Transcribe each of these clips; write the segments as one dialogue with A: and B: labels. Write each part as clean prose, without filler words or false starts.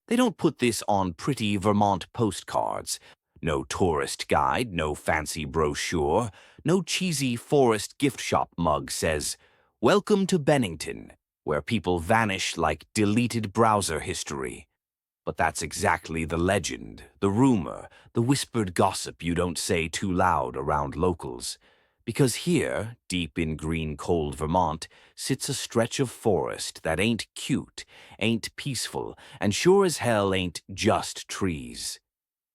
A: They don't put this on pretty Vermont postcards. No tourist guide, no fancy brochure, no cheesy forest gift shop mug says, "Welcome to Bennington," where people vanish like deleted browser history. But that's exactly the legend, the rumor, the whispered gossip you don't say too loud around locals. Because here, deep in green cold Vermont, sits a stretch of forest that ain't cute, ain't peaceful, and sure as hell ain't just trees.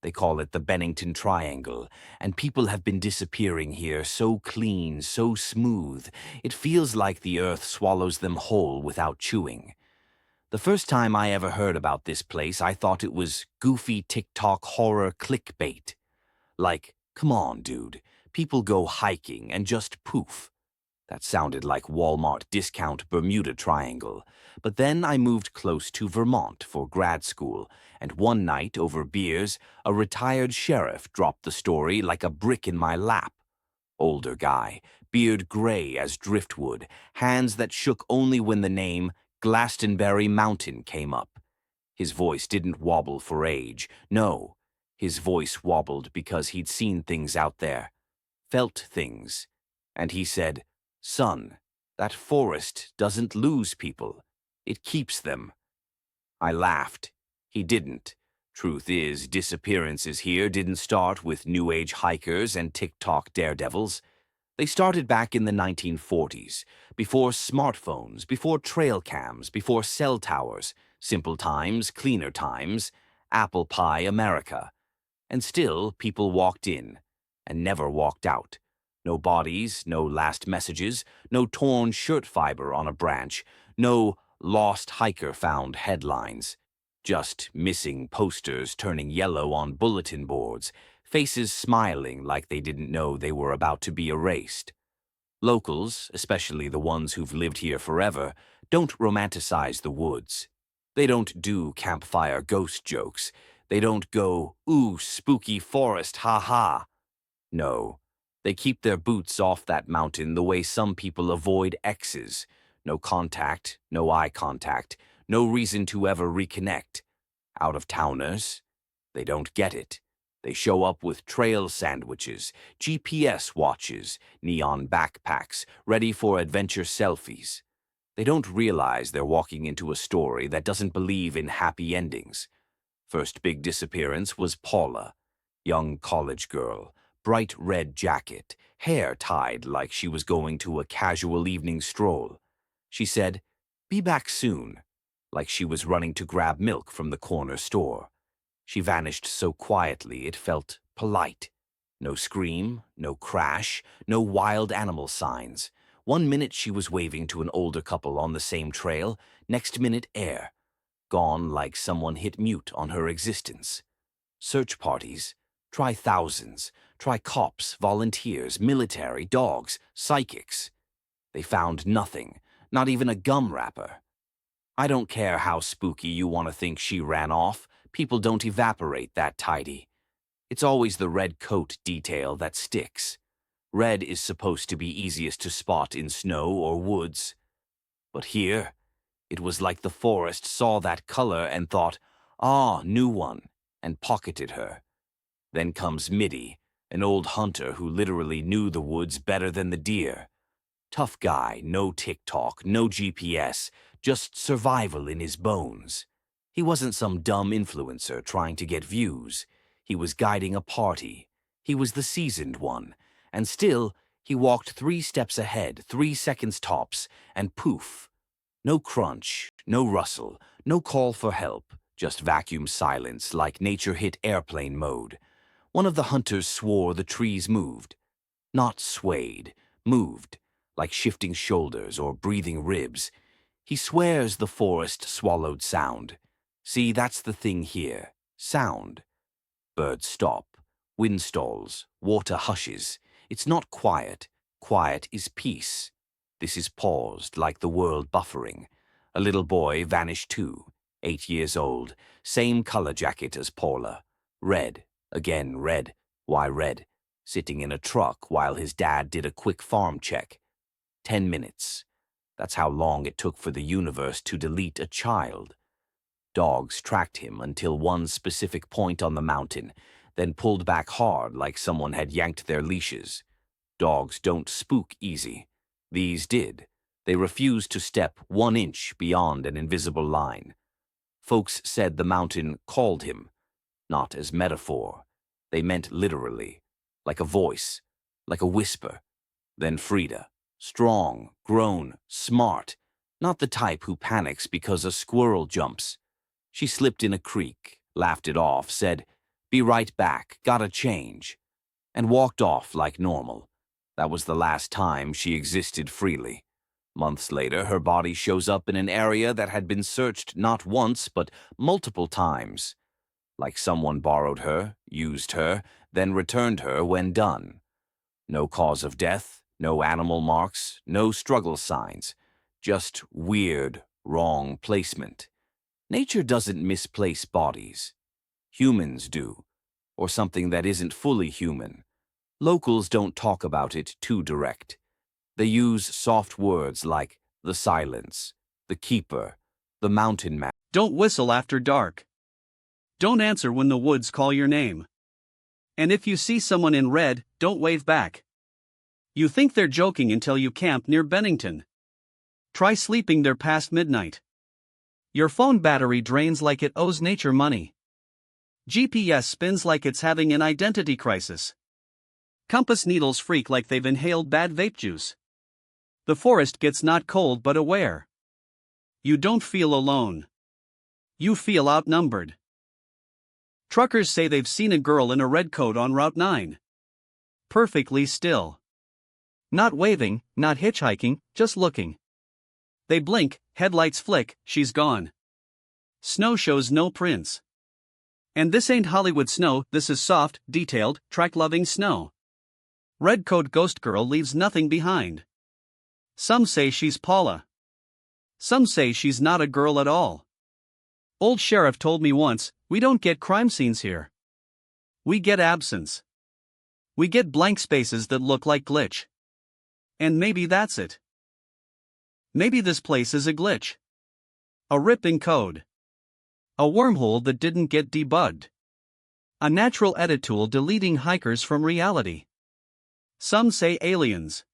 A: They call it the Bennington Triangle, and people have been disappearing here so clean, so smooth, it feels like the earth swallows them whole without chewing. The first time I ever heard about this place, I thought it was goofy TikTok horror clickbait. Like, come on, dude, people go hiking and just poof. That sounded like Walmart discount Bermuda Triangle. But then I moved close to Vermont for grad school, and one night over beers, a retired sheriff dropped the story like a brick in my lap. Older guy, beard gray as driftwood, hands that shook only when the name Glastonbury Mountain came up. His voice didn't wobble for age. No, his voice wobbled because he'd seen things out there, felt things. And he said, "Son, that forest doesn't lose people. It keeps them." I laughed. He didn't. Truth is, disappearances here didn't start with New Age hikers and TikTok daredevils. They started back in the 1940s, before smartphones, before trail cams, before cell towers, simple times, cleaner times, apple pie America. And still, people walked in, and never walked out. No bodies, no last messages, no torn shirt fiber on a branch, no "lost hiker found" headlines. Just missing posters turning yellow on bulletin boards, faces smiling like they didn't know they were about to be erased. Locals, especially the ones who've lived here forever, don't romanticize the woods. They don't do campfire ghost jokes. They don't go, "Ooh, spooky forest, ha ha." No, they keep their boots off that mountain the way some people avoid exes. No contact, no eye contact, no reason to ever reconnect. Out-of-towners, they don't get it. They show up with trail sandwiches, GPS watches, neon backpacks, ready for adventure selfies. They don't realize they're walking into a story that doesn't believe in happy endings. First big disappearance was Paula, young college girl, bright red jacket, hair tied like she was going to a casual evening stroll. She said, "Be back soon," like she was running to grab milk from the corner store. She vanished so quietly it felt polite. No scream, no crash, no wild animal signs. One minute she was waving to an older couple on the same trail, next minute air. Gone like someone hit mute on her existence. Search parties. Try thousands. Try cops, volunteers, military, dogs, psychics. They found nothing, not even a gum wrapper. I don't care how spooky you want to think she ran off. People don't evaporate that tidy. It's always the red coat detail that sticks. Red is supposed to be easiest to spot in snow or woods. But here, it was like the forest saw that color and thought, "Ah, new one," and pocketed her. Then comes Mitty, an old hunter who literally knew the woods better than the deer. Tough guy, no TikTok, no GPS, just survival in his bones. He wasn't some dumb influencer trying to get views. He was guiding a party. He was the seasoned one. And still, he walked 3 steps ahead, 3 seconds tops, and poof. No crunch, no rustle, no call for help, just vacuum silence like nature hit airplane mode. One of the hunters swore the trees moved. Not swayed, moved, like shifting shoulders or breathing ribs. He swears the forest swallowed sound. See, that's the thing here. Sound. Birds stop. Wind stalls. Water hushes. It's not quiet. Quiet is peace. This is paused, like the world buffering. A little boy vanished too. 8 years old. Same color jacket as Paula. Red. Again red. Why red? Sitting in a truck while his dad did a quick farm check. 10 minutes. That's how long it took for the universe to delete a child. Dogs tracked him until one specific point on the mountain, then pulled back hard like someone had yanked their leashes. Dogs don't spook easy. These did. They refused to step 1 inch beyond an invisible line. Folks said the mountain called him, not as metaphor. They meant literally, like a voice, like a whisper. Then Frida, strong, grown, smart, not the type who panics because a squirrel jumps. She slipped in a creek, laughed it off, said, "Be right back, gotta change," and walked off like normal. That was the last time she existed freely. Months later, her body shows up in an area that had been searched not once, but multiple times. Like someone borrowed her, used her, then returned her when done. No cause of death, no animal marks, no struggle signs. Just weird, wrong placement. Nature doesn't misplace bodies. Humans do, or something that isn't fully human. Locals don't talk about it too direct. They use soft words like the silence, the keeper, the mountain man.
B: Don't whistle after dark. Don't answer when the woods call your name. And if you see someone in red, don't wave back. You think they're joking until you camp near Bennington. Try sleeping there past midnight. Your phone battery drains like it owes nature money. GPS spins like it's having an identity crisis. Compass needles freak like they've inhaled bad vape juice. The forest gets not cold but aware. You don't feel alone. You feel outnumbered. Truckers say they've seen a girl in a red coat on Route 9. Perfectly still. Not waving, not hitchhiking, just looking. They blink, headlights flick, she's gone. Snow shows no prints. And this ain't Hollywood snow, this is soft, detailed, track-loving snow. Redcoat ghost girl leaves nothing behind. Some say she's Paula. Some say she's not a girl at all. Old sheriff told me once, we don't get crime scenes here. We get absence. We get blank spaces that look like glitch. And maybe that's it. Maybe this place is a glitch. A rip in code. A wormhole that didn't get debugged. A natural edit tool deleting hikers from reality. Some say aliens.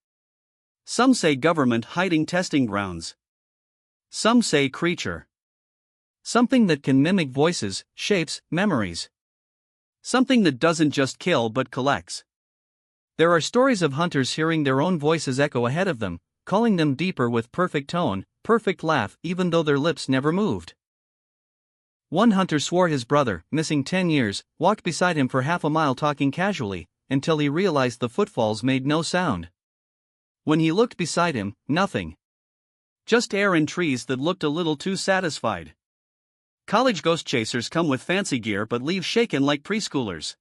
B: Some say government hiding testing grounds. Some say creature. Something that can mimic voices, shapes, memories. Something that doesn't just kill but collects. There are stories of hunters hearing their own voices echo ahead of them, calling them deeper with perfect tone, perfect laugh even though their lips never moved. One hunter swore his brother, missing 10 years, walked beside him for half a mile talking casually, until he realized the footfalls made no sound. When he looked beside him, nothing. Just air and trees that looked a little too satisfied. College ghost chasers come with fancy gear but leave shaken like preschoolers.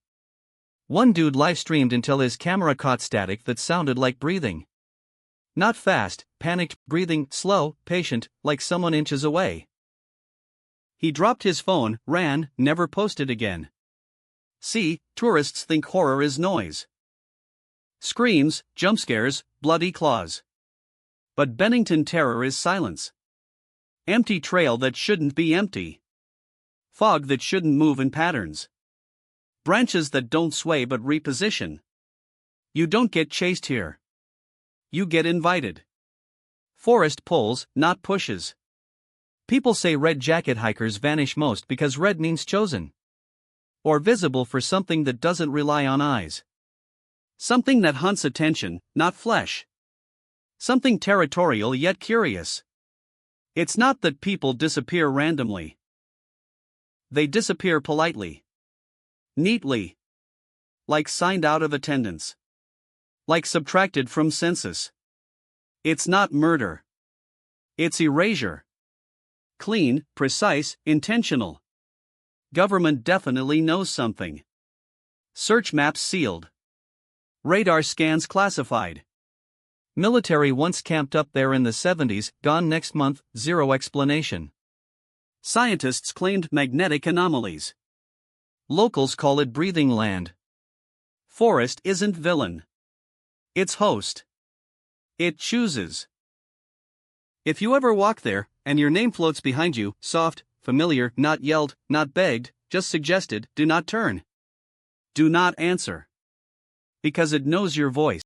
B: One dude live-streamed until his camera caught static that sounded like breathing. Not fast, panicked, breathing, slow, patient, like someone inches away. He dropped his phone, ran, never posted again. See, tourists think horror is noise. Screams, jump scares, bloody claws. But Bennington terror is silence. Empty trail that shouldn't be empty. Fog that shouldn't move in patterns. Branches that don't sway but reposition. You don't get chased here. You get invited. Forest pulls, not pushes. People say red jacket hikers vanish most because red means chosen. Or visible for something that doesn't rely on eyes. Something that hunts attention, not flesh. Something territorial yet curious. It's not that people disappear randomly. They disappear politely. Neatly. Like signed out of attendance. Like subtracted from census. It's not murder. It's erasure. Clean, precise, intentional. Government definitely knows something. Search maps sealed. Radar scans classified. Military once camped up there in the 70s, gone next month, zero explanation. Scientists claimed magnetic anomalies. Locals call it breathing land. Forest isn't villain. It's host. It chooses. If you ever walk there, and your name floats behind you, soft, familiar, not yelled, not begged, just suggested, do not turn. Do not answer. Because it knows your voice.